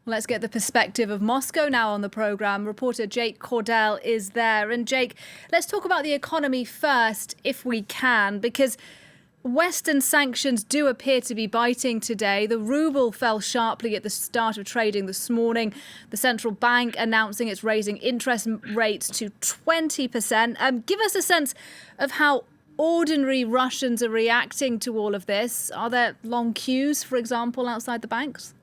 Let's get the perspective of Moscow now on the programme. Reporter Jake Cordell is there. And Jake, let's talk about the economy first, if we can, because Western sanctions do appear to be biting today. The ruble fell sharply at the start of trading this morning. The central bank announcing it's raising interest rates to 20%. Give us a sense of how ordinary Russians are reacting to all of this. Are there long queues, for example, outside the banks?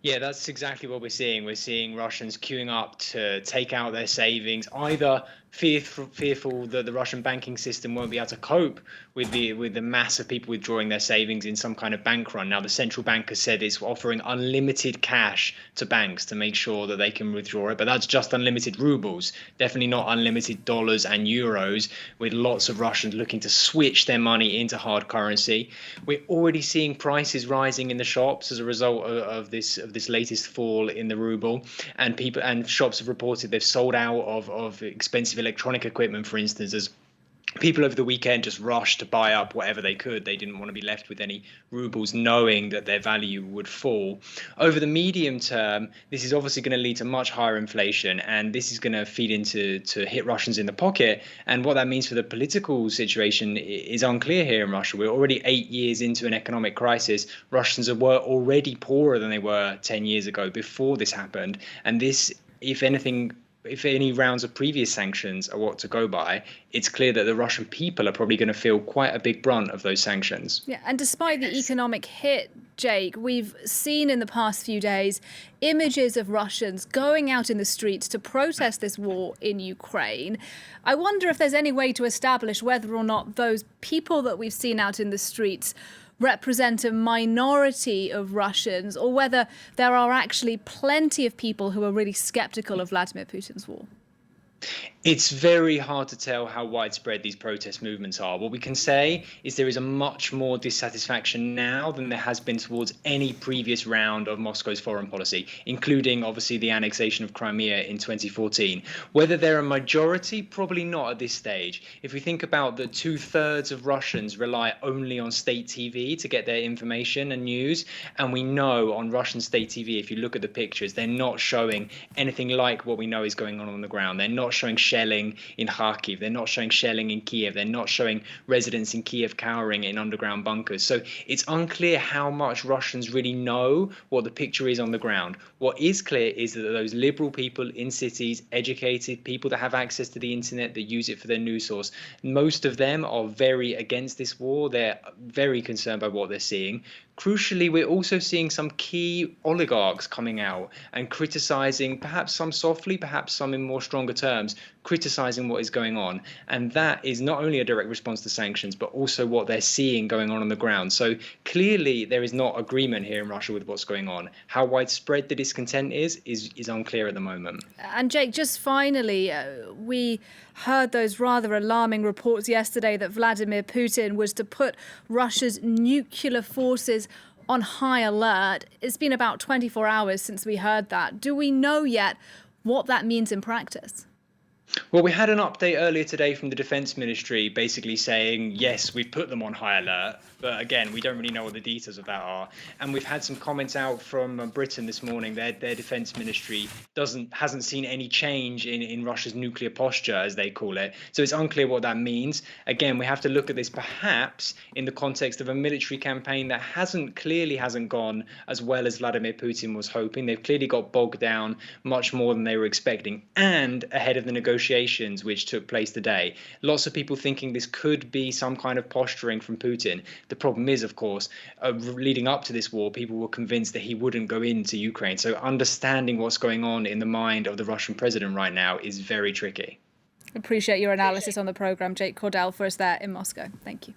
Yeah, that's exactly what we're seeing. We're seeing Russians queuing up to take out their savings, either fearful that the Russian banking system won't be able to cope with the mass of people withdrawing their savings in some kind of bank run. Now, the central bank has said it's offering unlimited cash to banks to make sure that they can withdraw it, but that's just unlimited rubles, definitely not unlimited dollars and euros, with lots of Russians looking to switch their money into hard currency. We're already seeing prices rising in the shops as a result of this latest fall in the ruble, and shops have reported they've sold out of expensive electronic equipment, for instance, as people over the weekend just rushed to buy up whatever they could. They didn't want to be left with any rubles, knowing that their value would fall. Over the medium term, this is obviously going to lead to much higher inflation, and this is going to feed into hit Russians in the pocket. And what that means for the political situation is unclear here in Russia. We're already 8 years into an economic crisis. Russians were already poorer than they were 10 years ago before this happened. And this, if anything, if any rounds of previous sanctions are what to go by, it's clear that the Russian people are probably going to feel quite a big brunt of those sanctions. Yeah, and despite the economic hit, Jake, we've seen in the past few days images of Russians going out in the streets to protest this war in Ukraine. I wonder if there's any way to establish whether or not those people that we've seen out in the streets represent a minority of Russians, or whether there are actually plenty of people who are really skeptical of Vladimir Putin's war. It's very hard to tell how widespread these protest movements are. What we can say is there is a much more dissatisfaction now than there has been towards any previous round of Moscow's foreign policy, including obviously the annexation of Crimea in 2014. Whether they're a majority, probably not at this stage. If we think about that 2/3 of Russians rely only on state TV to get their information and news, and we know on Russian state TV, if you look at the pictures, they're not showing anything like what we know is going on the ground. They're not showing shelling in Kharkiv. They're not showing shelling in Kiev. They're not showing residents in Kiev cowering in underground bunkers. So it's unclear how much Russians really know what the picture is on the ground. What is clear is that those liberal people in cities, educated people that have access to the internet, that use it for their news source, most of them are very against this war. They're very concerned by what they're seeing. Crucially, we're also seeing some key oligarchs coming out and criticizing, perhaps some softly, perhaps some in more stronger terms, criticizing what is going on. And that is not only a direct response to sanctions, but also what they're seeing going on the ground. So clearly, there is not agreement here in Russia with what's going on. How widespread the discontent is unclear at the moment. And Jake, just finally, we heard those rather alarming reports yesterday that Vladimir Putin was to put Russia's nuclear forces on high alert. It's been about 24 hours since we heard that. Do we know yet what that means in practice? Well, we had an update earlier today from the Defence Ministry basically saying, yes, we've put them on high alert. But again, we don't really know what the details of that are. And we've had some comments out from Britain this morning. Their Defence Ministry hasn't seen any change in Russia's nuclear posture, as they call it. So it's unclear what that means. Again, we have to look at this perhaps in the context of a military campaign that clearly hasn't gone as well as Vladimir Putin was hoping. They've clearly got bogged down much more than they were expecting, and ahead of the negotiations which took place today. Lots of people thinking this could be some kind of posturing from Putin. The problem is, of course, leading up to this war, people were convinced that he wouldn't go into Ukraine. So understanding what's going on in the mind of the Russian president right now is very tricky. Appreciate your analysis on the programme, Jake Cordell, for us there in Moscow. Thank you.